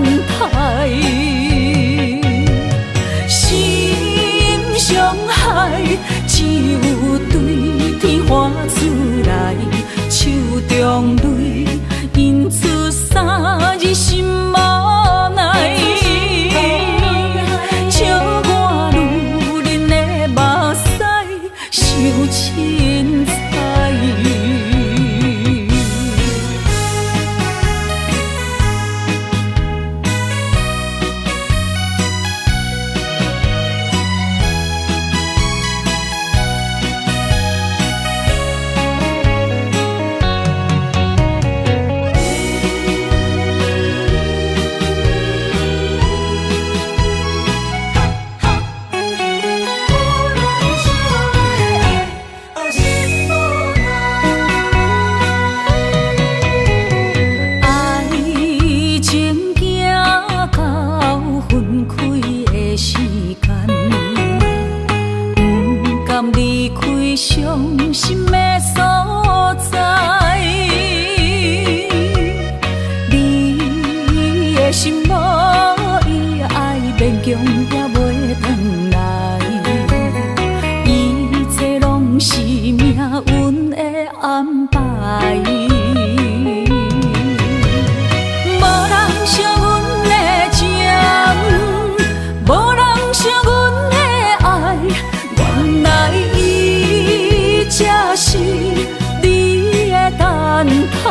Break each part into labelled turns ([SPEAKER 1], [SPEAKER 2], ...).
[SPEAKER 1] 待。心上海，只有对天花出来，手中泪引出三字心无奈。笑我女人的目屎受凊彩。伤心的所在，你的心无伊爱勉强也袂转来，一切拢是命运的安排。无人惜阮的情，无人惜阮的爱，原来才是你的等待。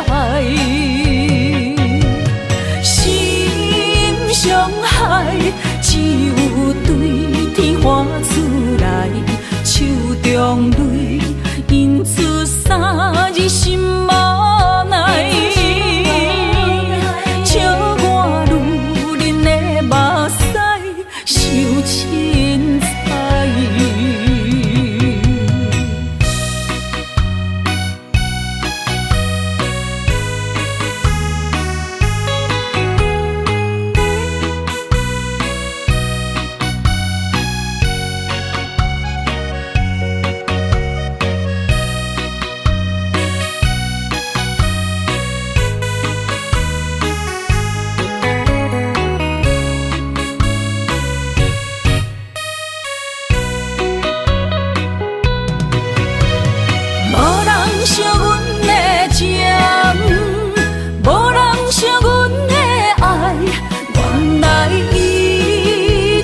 [SPEAKER 1] 心上海，只有对天花出来，手中泪引出三字心无奈。笑我女人的目屎受凊彩。惜阮的情，无人惜阮的爱，原来伊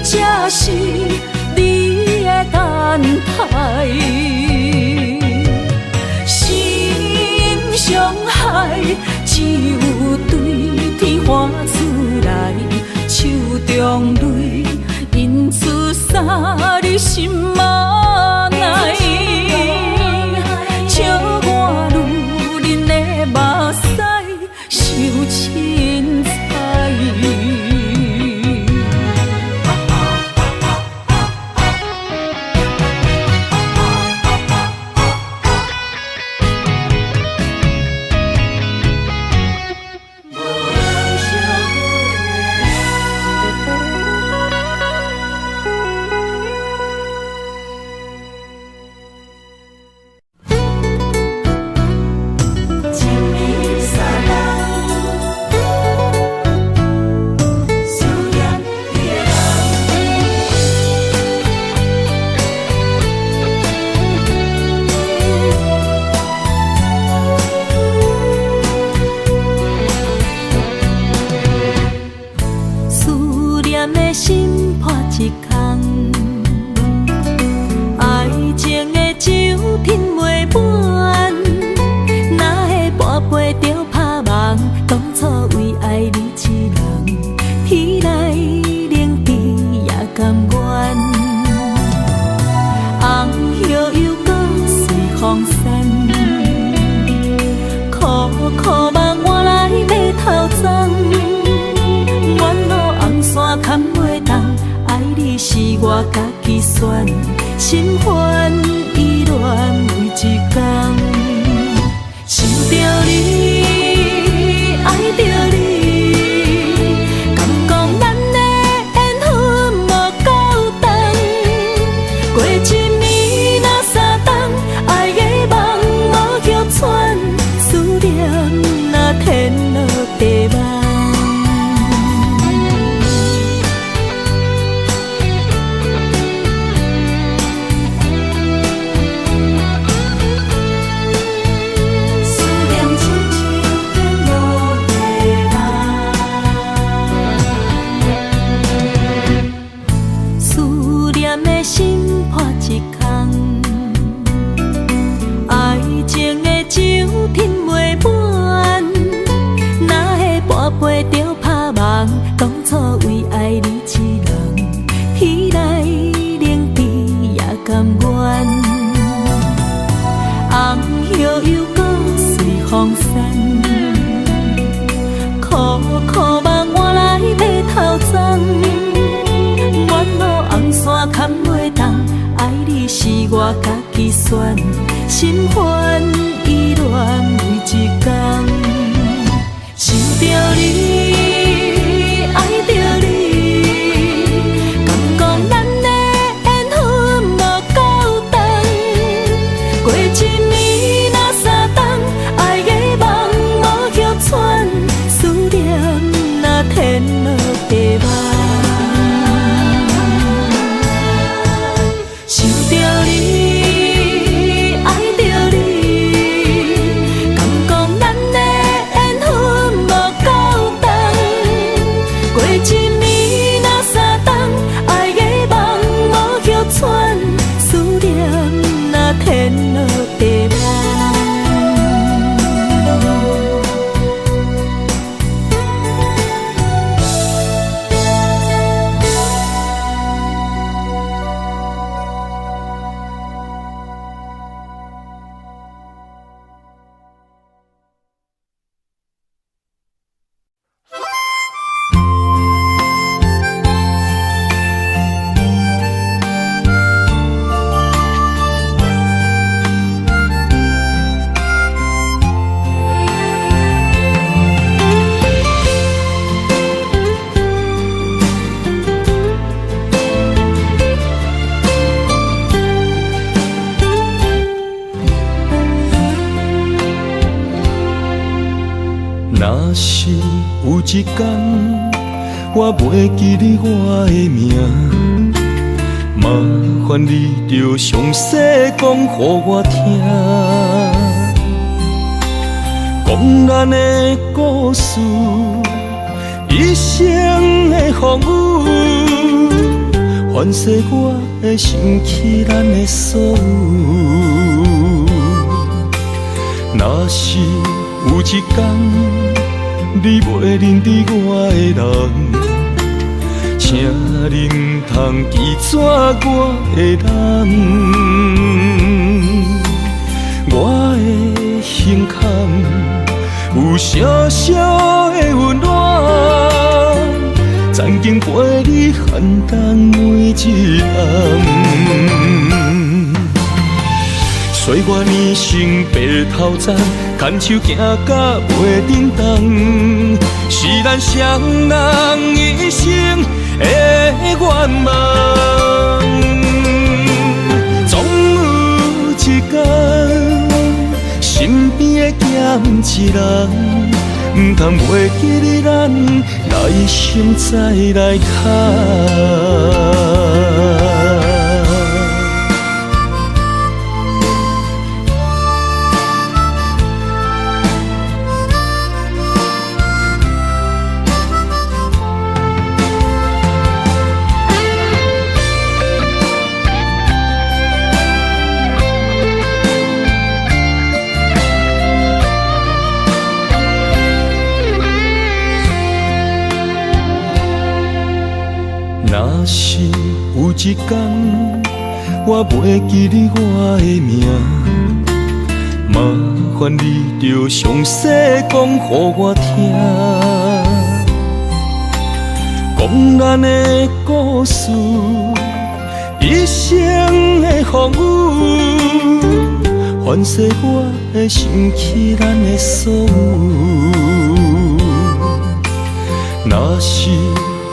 [SPEAKER 1] 才是你的等待。心上海，只有对天花出来，手中泪引出三字心无奈。笑我女人的目屎受凊彩。心破一空，爱情的酒品袂满，哪会半杯就拍梦？当初为爱你一人，天来冷滴也甘愿。红叶又搁随风散，苦苦梦换来要头鬃。山坎袂动，爱你是我家己选，心烦意乱为一天，想着你，爱着你，敢讲咱的缘分无够长，过一年若三冬，爱的梦无叫喘，思念若天落地梦。当初为爱你一人，天来冷比也甘愿。红叶又搁随风散，苦苦梦换来要头鬃。远路红线牵袂动，爱你是我家己选，心烦意乱每一天。想着你，爱着你，敢讲咱的缘分无够长，过一年若三冬，爱的梦无叫喘，思念若天落地网。想着你，爱着你，敢讲咱的缘分无够长，过一年若三冬，爱的梦无叫喘，思念若天落地网。
[SPEAKER 2] 若是有一天我袂记你我的名，麻烦你着详细讲予我听，讲咱的故事，一生的风雨，反噬我的想起咱的所有。若是有一天你袂认得我的人，请恁通记住我的人，我的胸坎有小小的温暖，曾经陪你寒冬每一暗。岁月年成白头鬃，牵手行到袂振动，是咱双人一生的愿望。总有一天，身边的咸一人，唔通袂记你咱，来生再来看。若是有一天我袂记你我的名，麻烦你着详细讲予我听，讲咱的故事，一生的风雨，反噬我的想起咱的所有。若是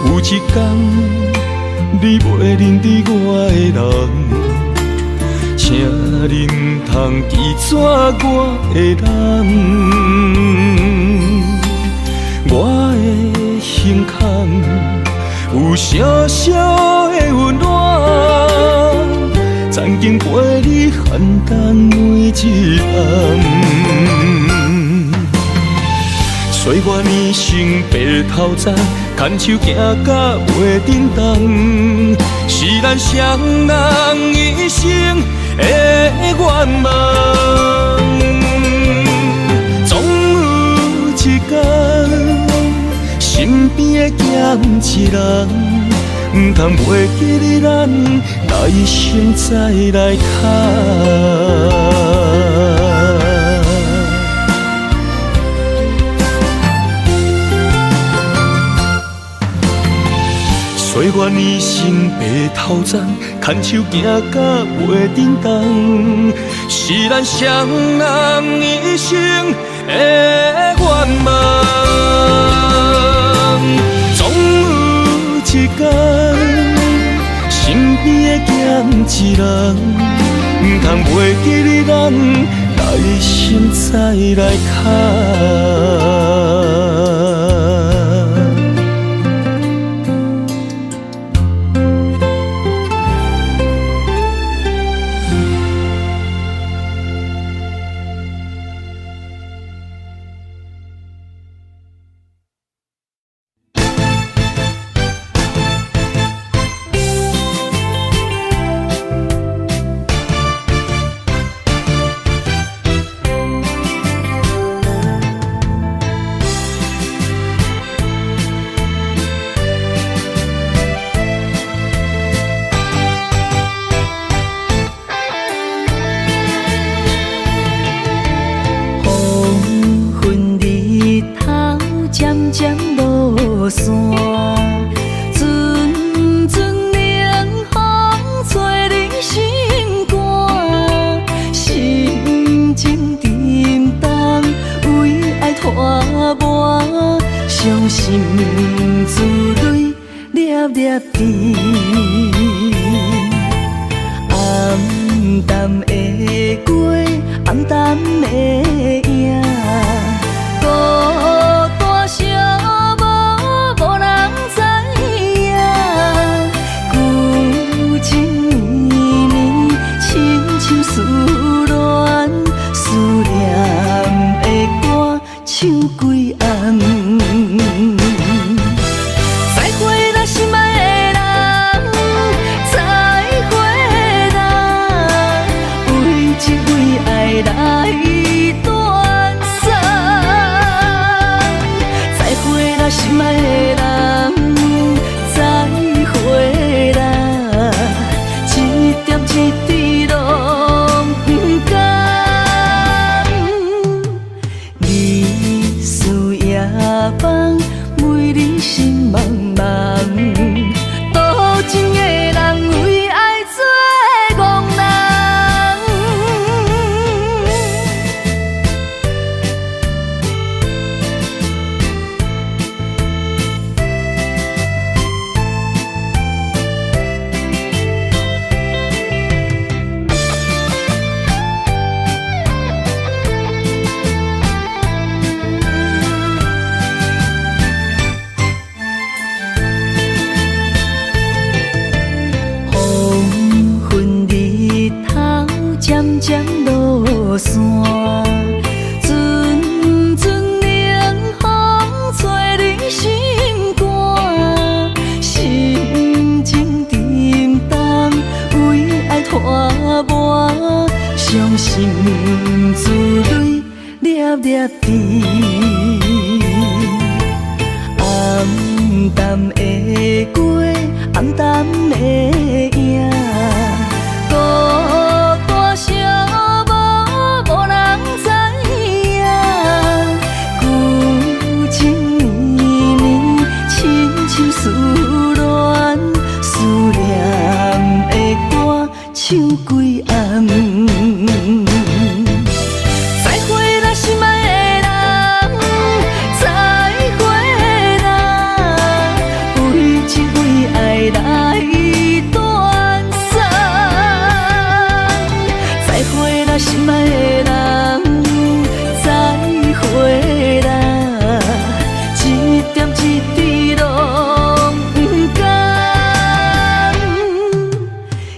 [SPEAKER 2] 有一天你袂认得我的人，请恁通记住我的人，我的胸坎有小小的温暖，曾经陪你寒冬每一暗。岁月年成白头鬃，牵手行到袂振动，是咱双人一生的愿望。总有一天，身身边的咸一人，唔通袂记得咱来生再来谈。岁月年心白头鬃，牵手行到袂振动，是咱双人一生的愿望。总有一天，身边的咸一人，唔通袂记得咱来生再来谈。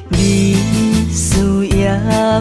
[SPEAKER 1] 你需要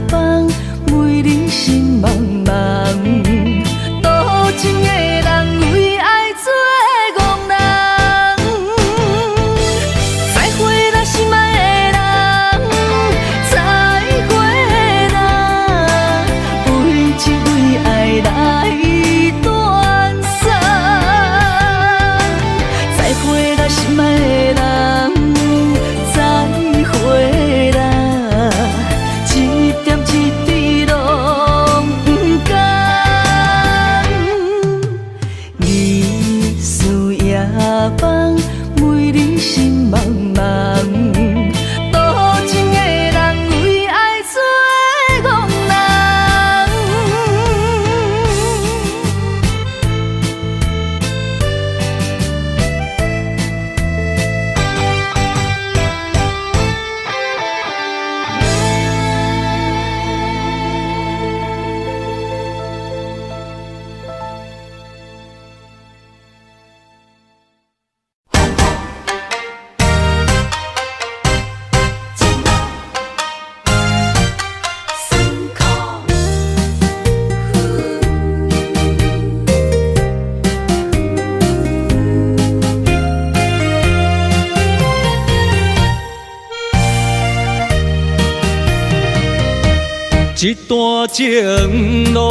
[SPEAKER 2] 一段情路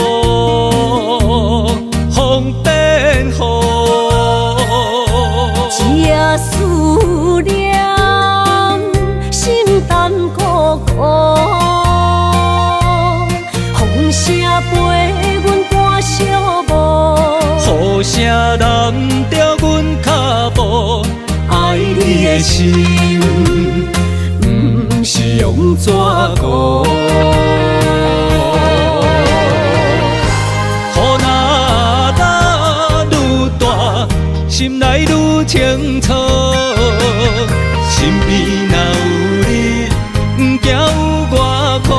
[SPEAKER 2] 风变雨，
[SPEAKER 1] 一夜思念，心淡苦苦。风声陪阮赶小步，
[SPEAKER 2] 雨声淋着阮脚步，爱你的心，不是用纸糊。心内愈清楚，心边若有你，不惊有我苦。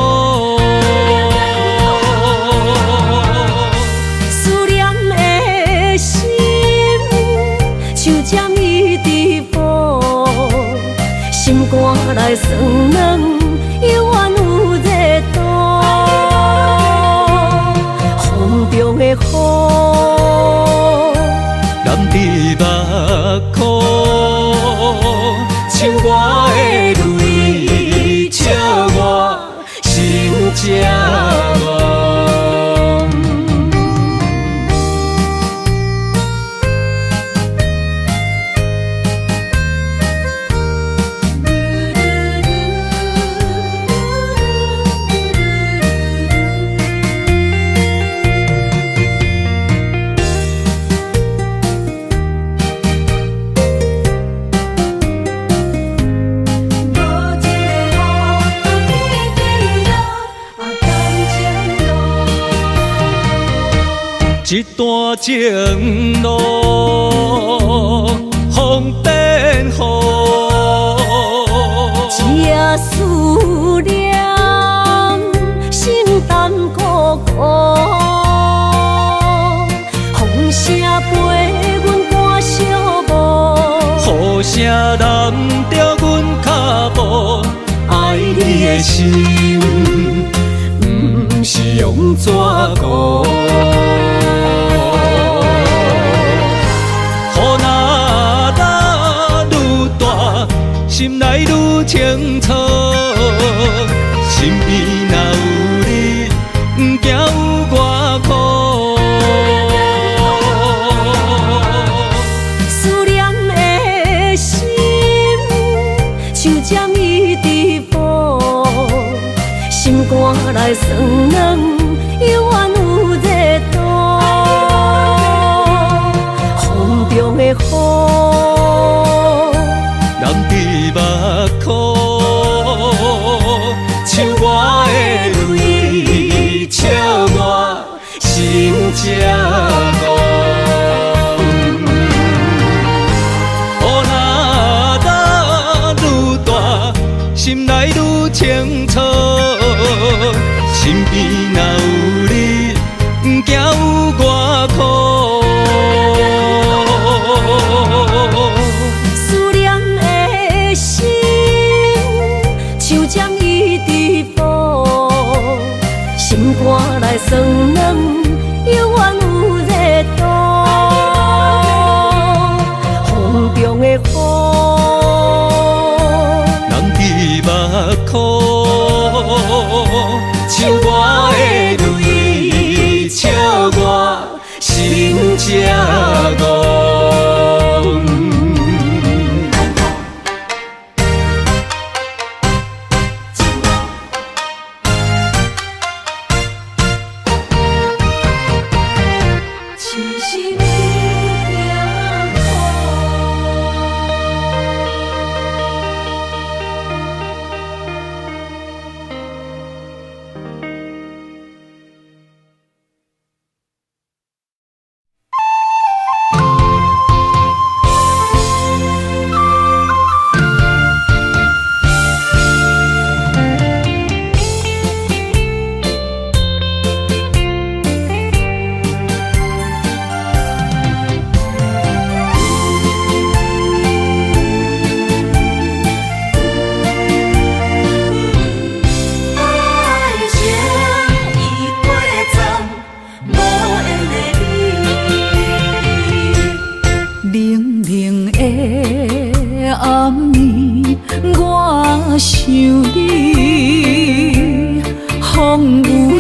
[SPEAKER 1] 思念的心，像针一直补，心肝内酸软，犹原有热度。风中的雨。目眶，像我的泪，笑我心这梦。
[SPEAKER 2] 一段情路风变雨，
[SPEAKER 1] 一夜思念，心淡苦苦。风声陪阮赶小步，
[SPEAKER 2] 雨声淋着阮脚步，爱你的心，不是用纸糊。心内愈清楚，心边若有你，不惊有我苦。
[SPEAKER 1] 思念的心，像针一直补，心肝内酸软，犹原有热度。风中的雨。
[SPEAKER 2] 目眶，像我的泪，笑我心这戆。雨若愈大，心内愈清楚，心边若有你，不惊有我苦。心肝内酸软，犹原有热度。风中的雨，人伫目眶，像我的泪，笑我心这戆。想你，风雨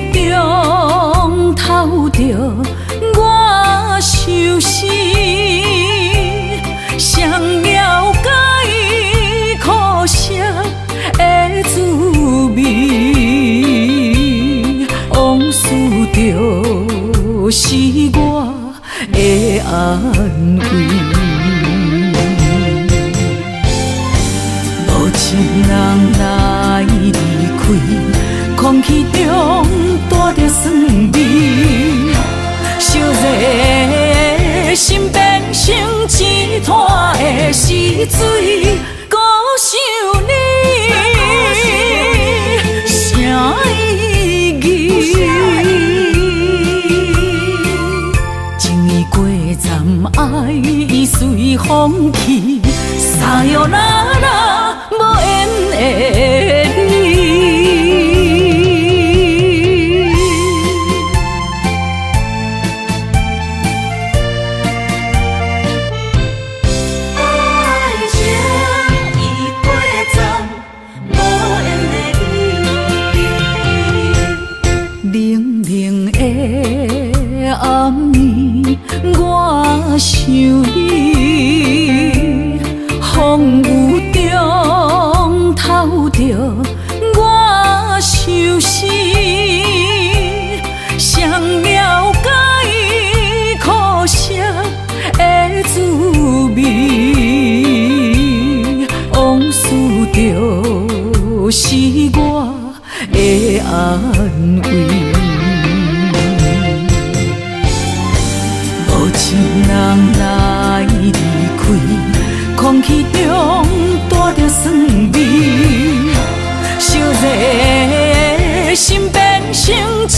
[SPEAKER 1] 情人来离开，空气中带着酸味，烧热心变成一滩的死水，孤想你，啥意义？情意过站，爱已随风去，撒哟那拉无缘的你。暗暝，我想你，风雨中透着我相思，谁了解苦涩的滋味？往事就是我的安慰。情人来离开，空气中带着酸味，烧热心变成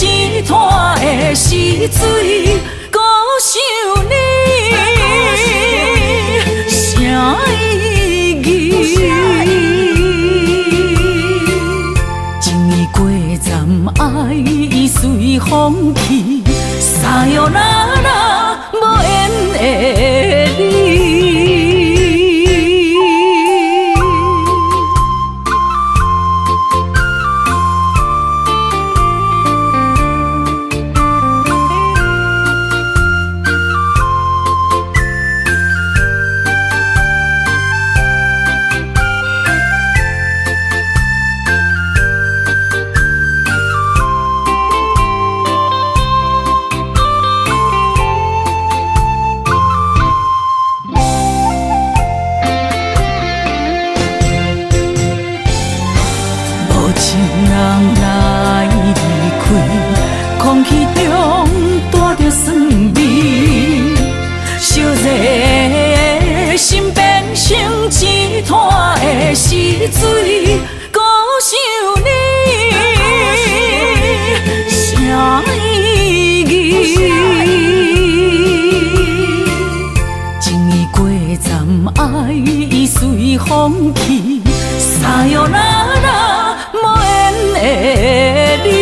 [SPEAKER 1] 一滩的死水，孤想你，啥意义？情意过站，爱已随风去，撒哟那拉无缘的你。情人来离开，空气中带着酸味，烧热心变成一滩的死水，孤想你，啥意义？情意过站，爱已随风去，撒哟那拉无缘的你。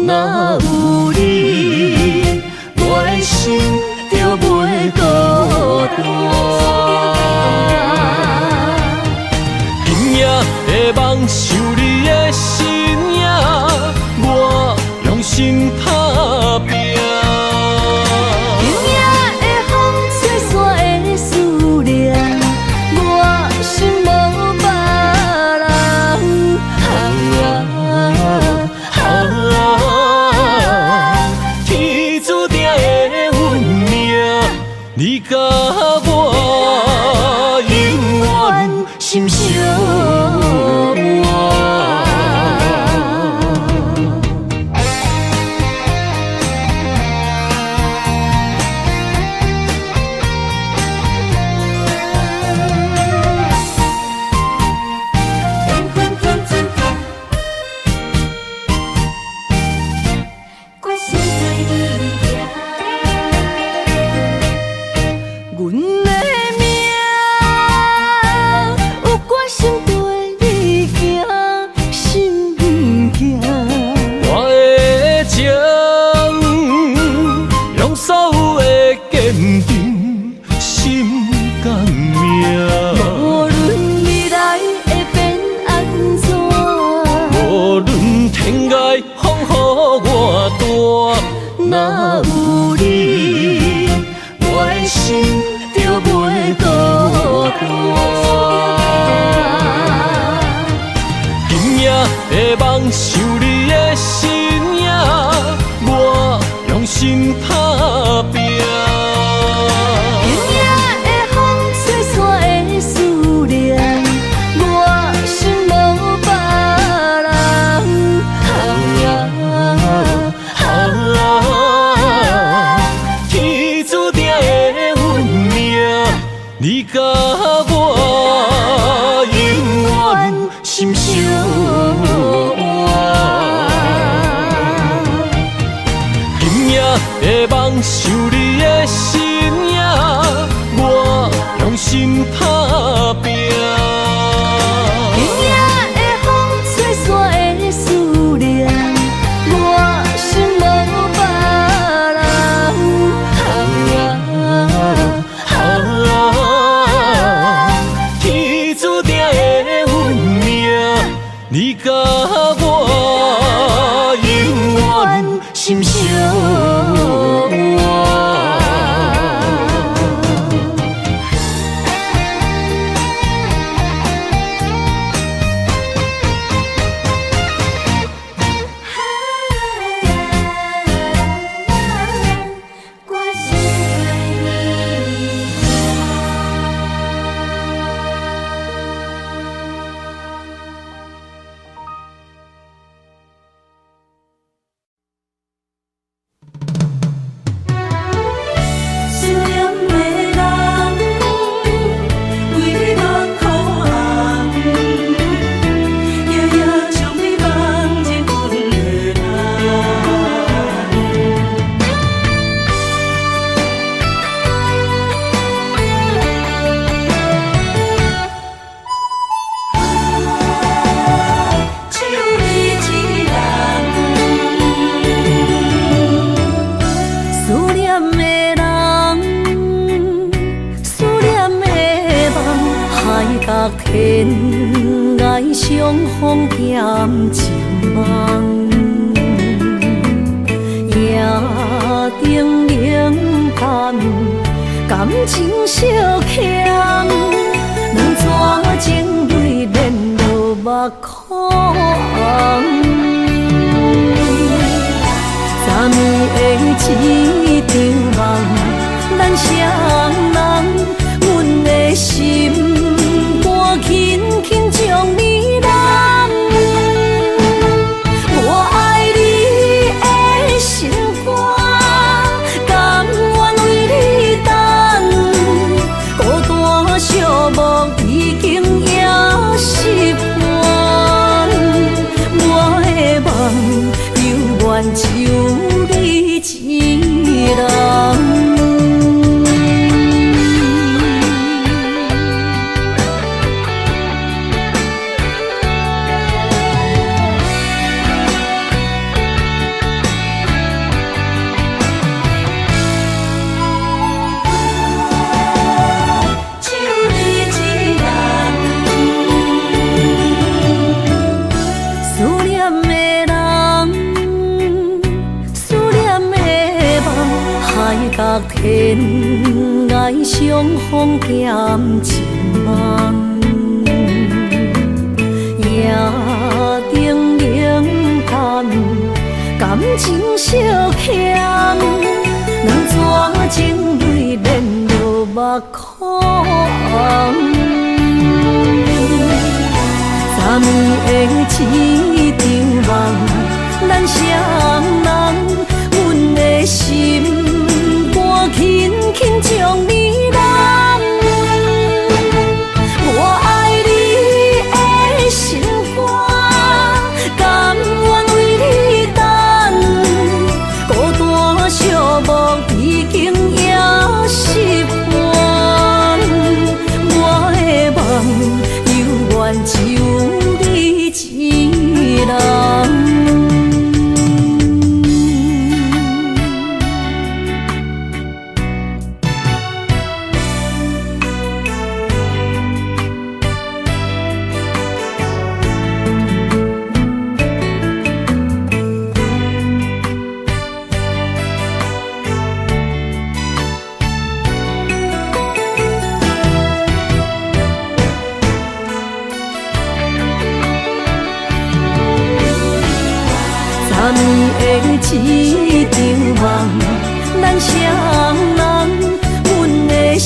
[SPEAKER 1] 若有你，我的心就袂孤单。今夜的梦想你的身影，我用心打拼。今夜的风吹散的思念，我心无别人。
[SPEAKER 2] 情爱风雨我大，若有你，我的心就袂孤单。今夜的梦想你的身影，我用心打拼。你甲我永远心相换，今夜的梦想你的身影，我用心打拼。今夜的风吹散的思念，我心无别人。你甲我永远心相换。天涯相逢欠情梦，夜灯冷淡，感情小欠，两撮情泪连落目眶。昨暝的一场梦，咱双人，阮的心。轻轻将你揽，我爱你的心肝，甘愿为你等。孤单寂寞已经也习惯，我的梦犹原只有你一人。天涯相逢欠情梦，夜灯冷淡，感情小欠，两撮情泪连落目眶。昨暝的一场梦，咱双人，阮的心。轻轻将你揽，我爱你的心肝，甘愿为你等。孤单寂寞已经也习惯，我的梦犹原只有你一人。
[SPEAKER 1] 暗暝的一场梦，咱双人，阮的心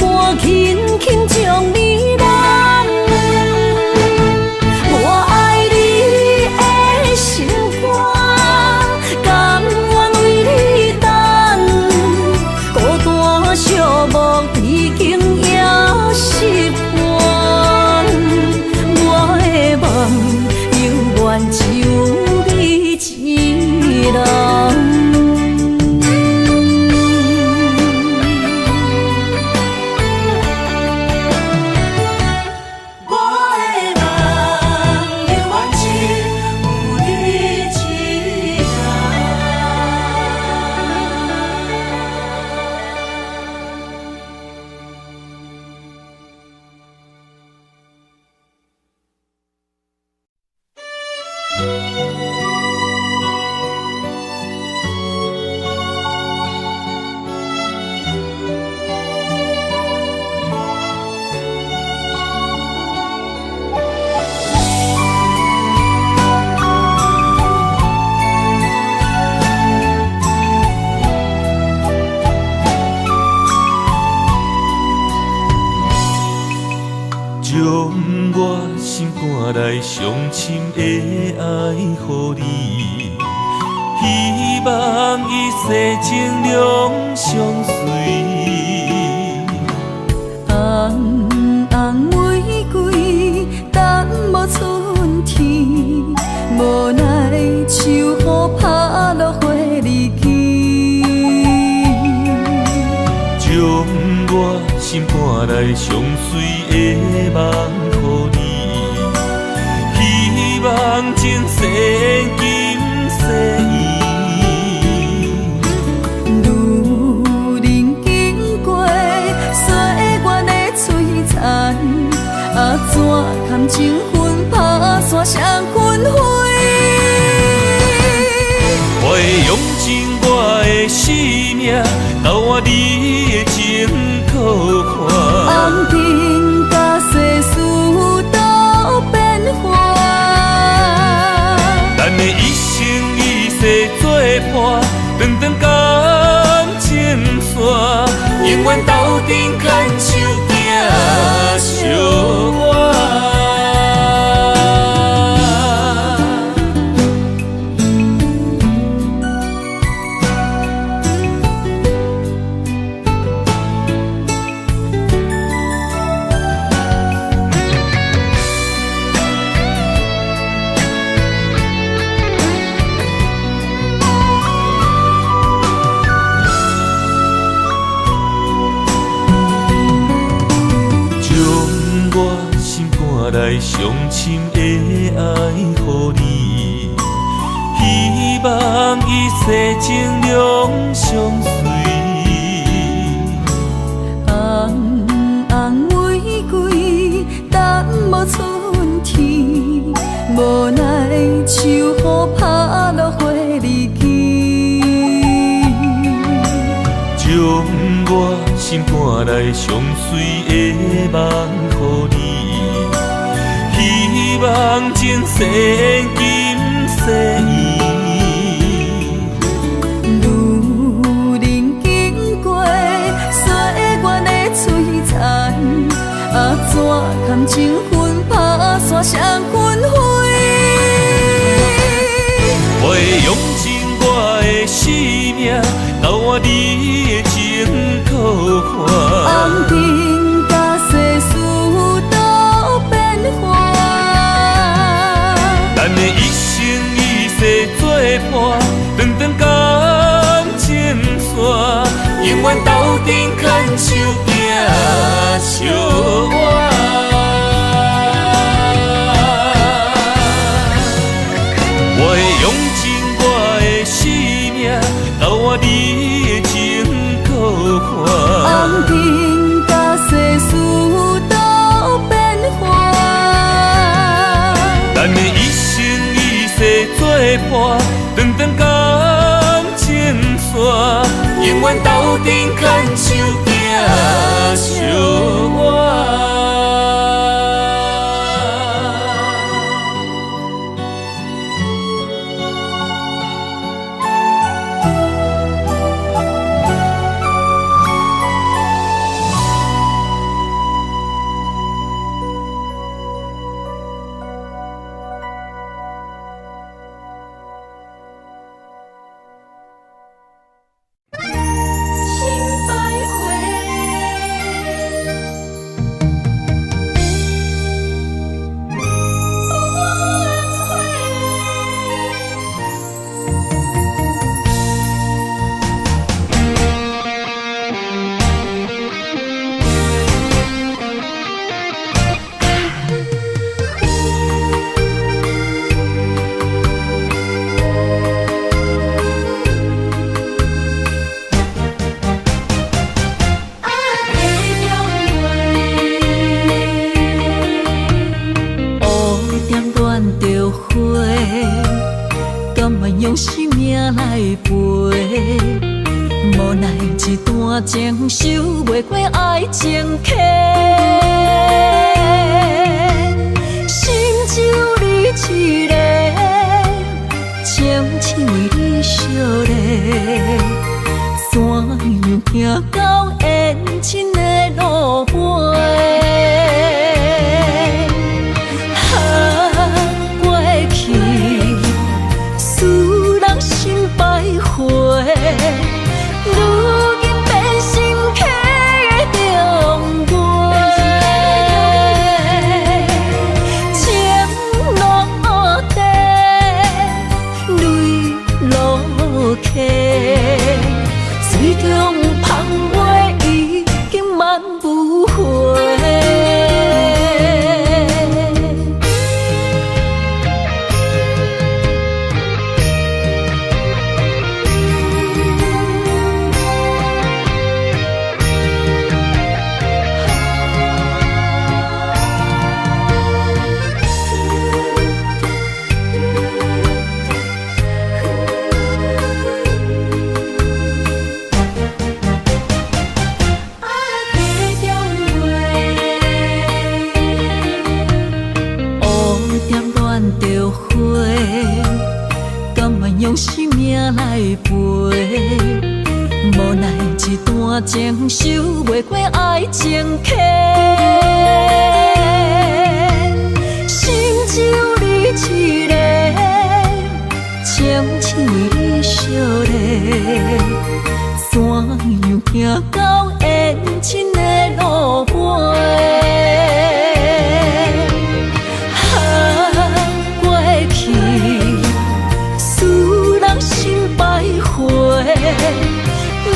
[SPEAKER 1] 肝轻轻将你揽。我爱你的心肝，甘愿为你等，孤单寂寞已经也习惯，我的梦永远只有你一人。
[SPEAKER 2] 将我心肝内上深的爱予你，希望一世情两相随。
[SPEAKER 1] 红红玫瑰等无春天，无奈秋雨拍落花离去。
[SPEAKER 2] 将我心肝内上水的梦予你，希望前世今世依。
[SPEAKER 1] 路人经过岁月的璀璨，怎堪情分打散双魂飞？
[SPEAKER 2] 我会用尽我的生命，交换你的情可看。
[SPEAKER 1] 红尘甲世事都变化，
[SPEAKER 2] 咱的一生一世作伴，长长感情线，永远斗阵牵手行相伴。来上深的爱予你，希望一世情两相随。
[SPEAKER 1] 红红玫瑰等无春天，无奈秋雨拍落花离去。
[SPEAKER 2] 将我心肝内上水的梦予你，希望前世今世依。
[SPEAKER 1] 路人经过岁月的璀璨，怎堪情分打散双魂飞？
[SPEAKER 2] 我会用尽我的生命，交换你的情可看。
[SPEAKER 1] 红尘甲世事都变化，
[SPEAKER 2] 咱的一生一世作伴，长长感情线，永远斗阵牵手行相伴。我会用尽我的生命，交换你的情可看。
[SPEAKER 1] 红尘甲世事都变化，
[SPEAKER 2] 咱的一生一世作伴，长长感情线，永远斗阵牵手行相伴。
[SPEAKER 1] 用生命来陪，无奈一段情守袂过爱情客，心只有你一个，情只为你烧热，怎样行到缘尽的路尾？如今变心客的重陪，情落地，泪落下，水中芳袂已经挽不回。用生命来陪，无奈一段情守袂过爱情客，心只有你一个，情只为你烧热，怎样行到缘尽的路尾？如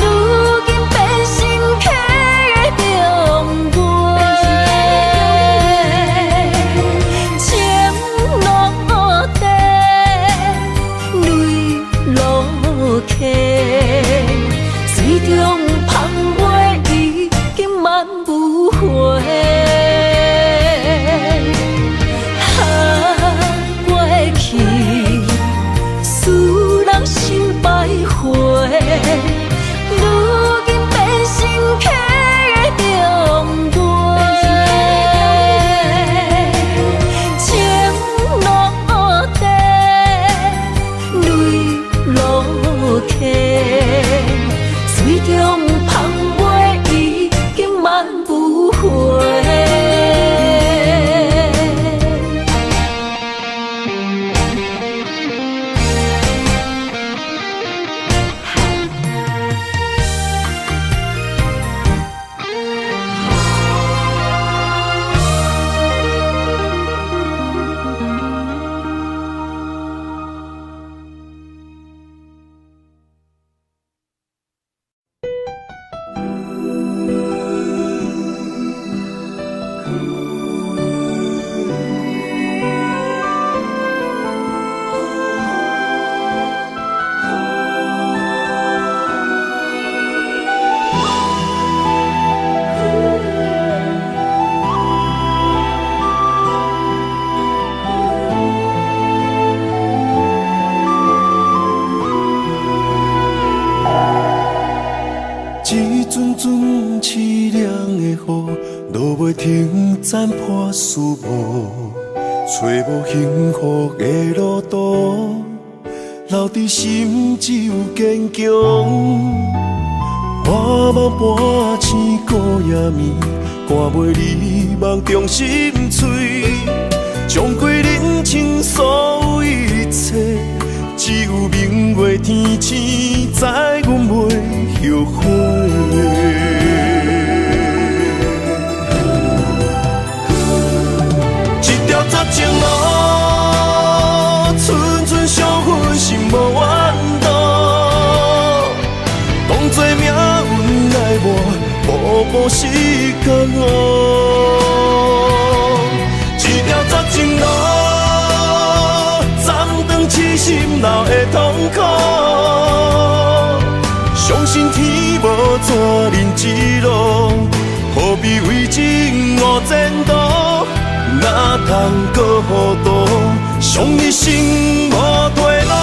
[SPEAKER 1] 今变心客的重陪，情落地，泪落下，水中芳袂已经挽不回。过去使人心百回。如今变心客的重陪，情落地，泪落下，水中芳袂已经挽不回。
[SPEAKER 2] 残破树木，找无幸福的路途，留伫心只有坚强。我梦半醒孤夜眠，赶袂离梦中心碎，将过人生所有一切，只有明月天星知阮袂后悔。十情路，寸寸相分，心无怨妒。当作命运来磨，步步是甘哦。一条十情路，暂断痴心闹的痛苦。相信天无绝人之路，何必为情误前途？哪通搁糊涂，伤一生无退路。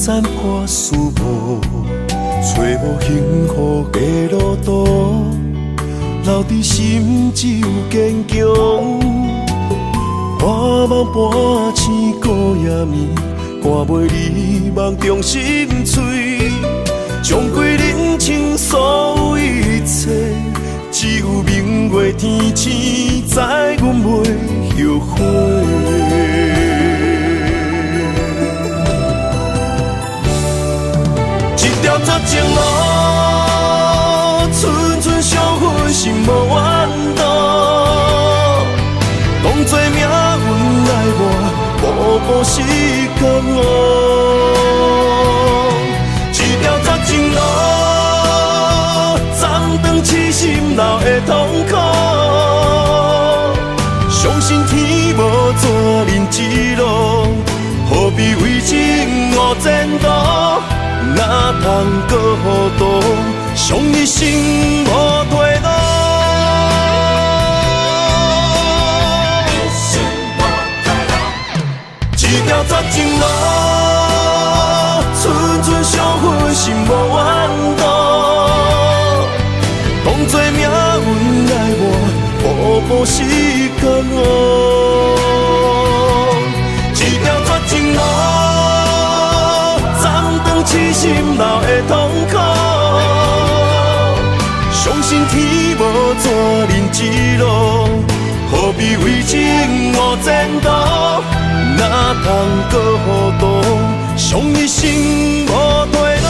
[SPEAKER 2] 残破思无，找无幸福的路途，留伫心只有坚强。半梦半醒孤夜眠，赶袂你梦中心碎，将归人生所有一切，只有明月天星知阮袂后悔。一条绝情路，寸寸相分心无怨妒。当作命运来磨，步步是甘愿。一条绝情路，暂长痴心流的痛苦。相信天无怎人之路，何必为情误前途？哪通搁糊涂，伤一生无退路。一条绝情路，寸寸相分心无怨妒。当作命运来磨，步步是甘愿。一条绝情路，痴心流的痛苦，相信天无怎人之路，何必为情误前途？哪通搁糊涂，伤一生无退路。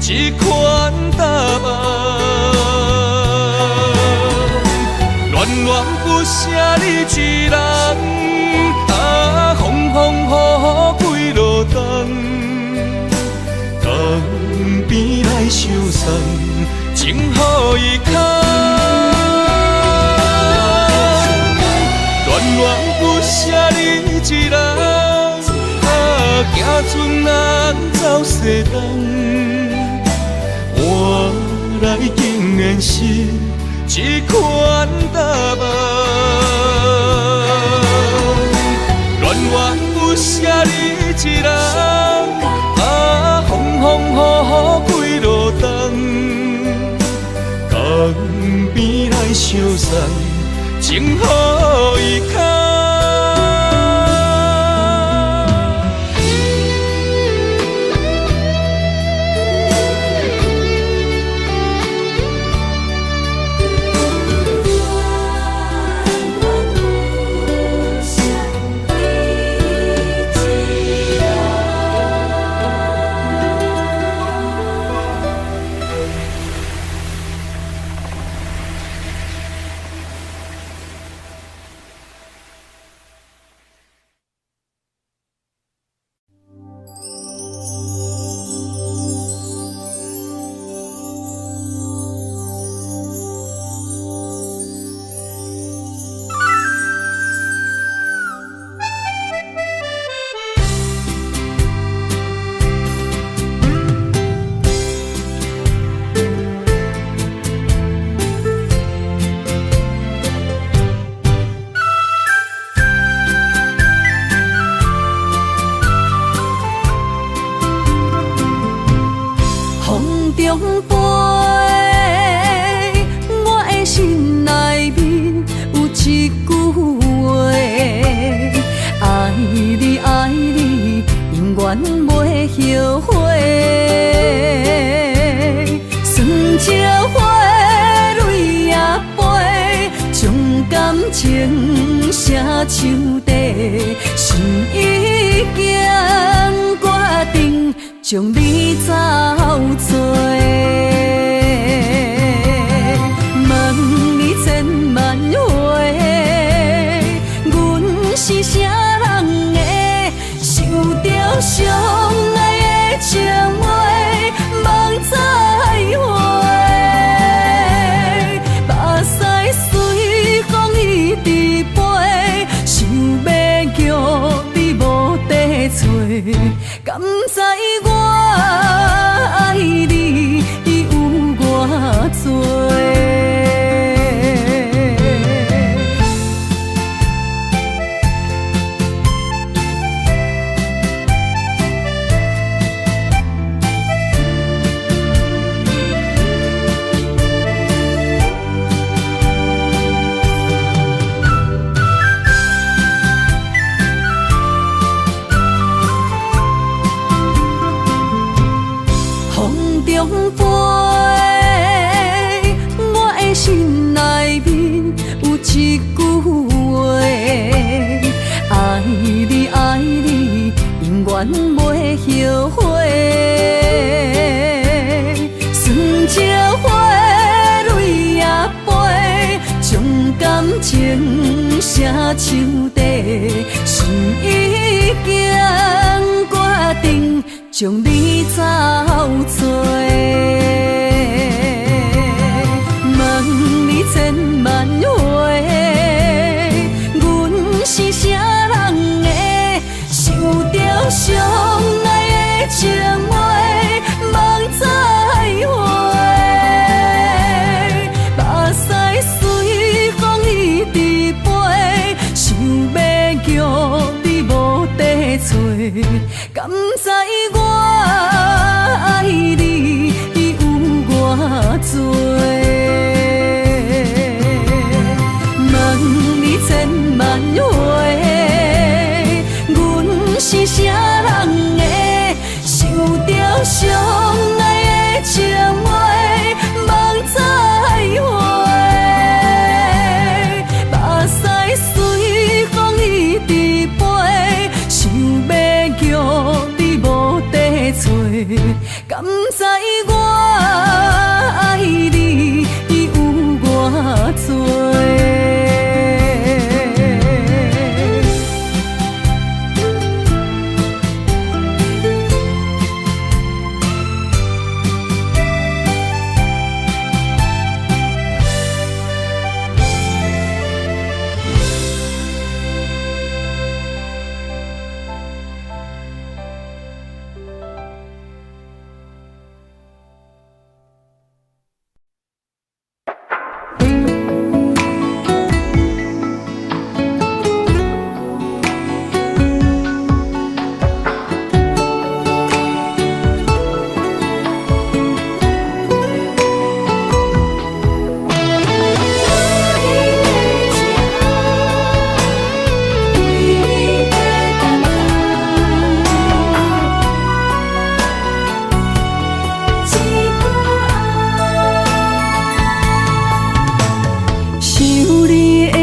[SPEAKER 2] 一款答案。恋恋不舍你一人，风风雨雨几落冬，江边来相送，情予伊牵。恋恋不舍你一人，行船人走西东，换来竟然是一款答案。恋恋不舍你一人，风风雨雨几落冬，江边来相送，情予伊牵。
[SPEAKER 1] 将你走做，问你千万回，阮是啥人的，受着伤爱的情话，望再会。目屎随风伊直飞，想要叫你无地找，敢知我？爱你有偌多？永远袂后悔，酸椒花蕊也飞，将感情写手底，心已经决定将你走做。问你千万回，阮是啥人的？受着伤爱的情话，望再会。目屎随风伊直飞，想要叫你无地找，敢知我爱你有偌多？问你千万回。是啥人的？受着伤爱的情话，望再会。目屎随风伊直飞，想要叫你无地找，敢知我爱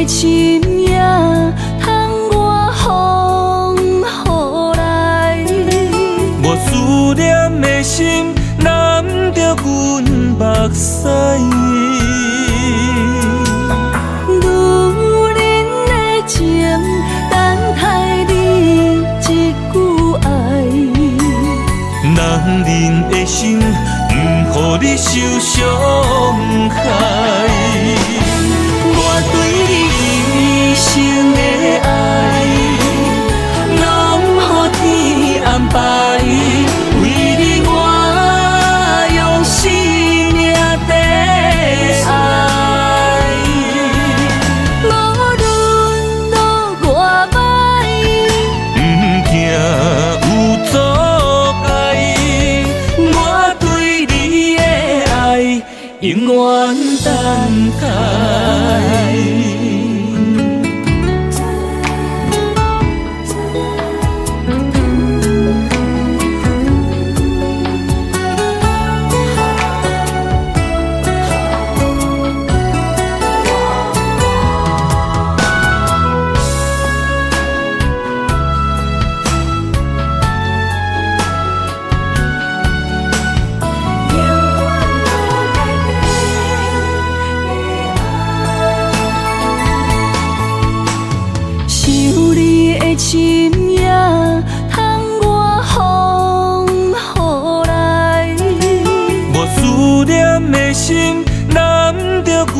[SPEAKER 1] 的深夜，通我风雨来。
[SPEAKER 2] 无思念的心，难着阮目屎。
[SPEAKER 1] 女人的情，等待你一句爱。
[SPEAKER 2] 男人的心，不予你受伤害。我对你一生的爱，拢予天安排。为你我用生命在爱。
[SPEAKER 1] 无论路偌歹，
[SPEAKER 2] 不惊有阻碍。我对你的爱，永远等待。
[SPEAKER 1] 深夜，通我风雨来。
[SPEAKER 2] 无思念的心，难着阮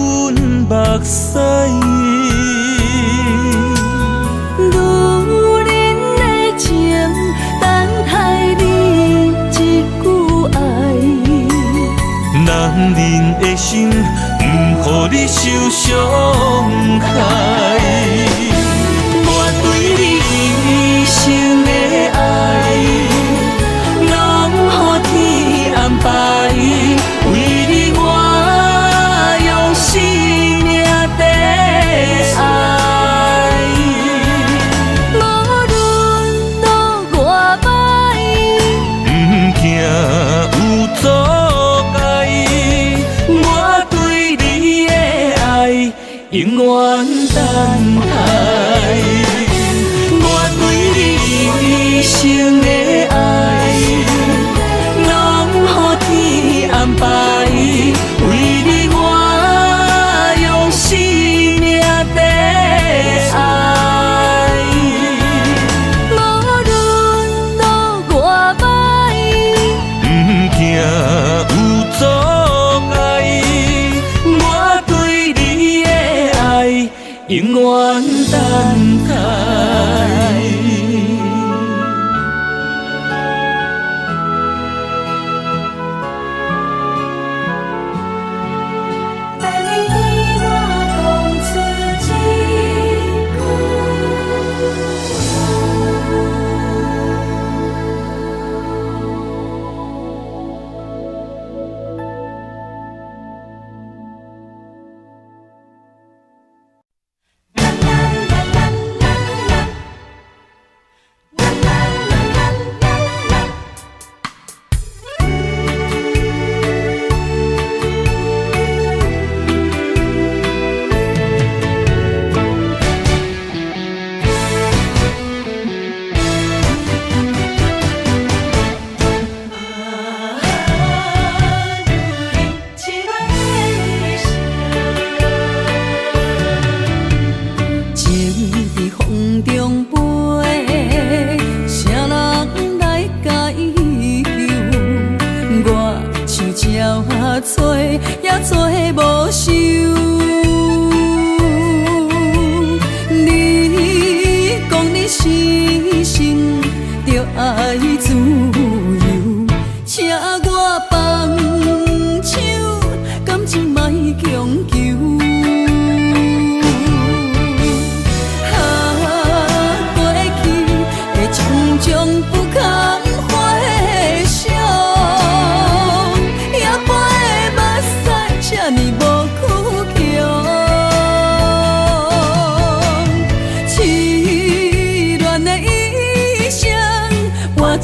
[SPEAKER 2] 目屎。
[SPEAKER 1] 女人的情，等待你一句爱。
[SPEAKER 2] 男人的心，不予你受伤害。一生的爱，拢予天安排。为你我用生命在爱。
[SPEAKER 1] 无论路偌歹，
[SPEAKER 2] 不惊有阻碍。我对你的爱，永远等待。一生的爱，拢予天安排。为你我用生命在爱。
[SPEAKER 1] 无论路偌歹，
[SPEAKER 2] 不惊有阻碍。我对你的爱，永远等待。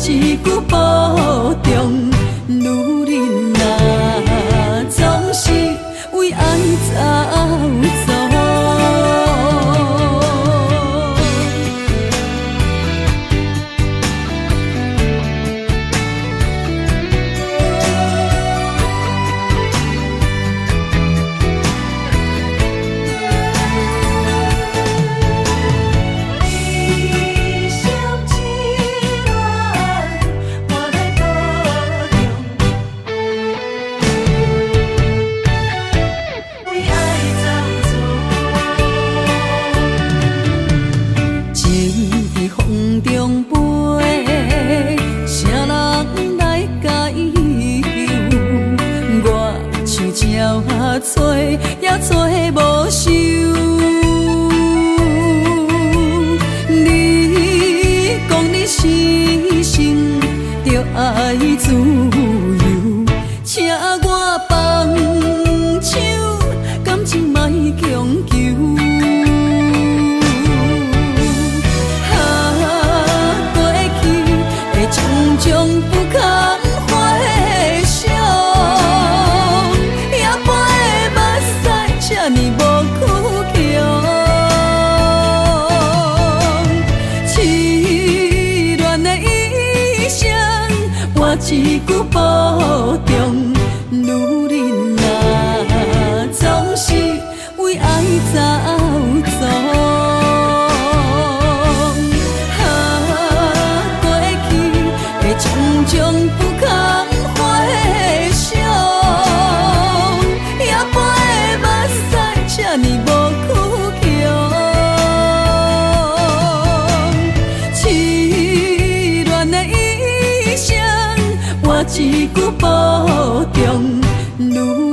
[SPEAKER 1] 一句保重，女人啊，总是为爱走走。一句保重，女人啊，总是为爱走错。过去的种种不堪回想，也陪的目屎这呢无苦强。凄恋的一生，我一句保重，女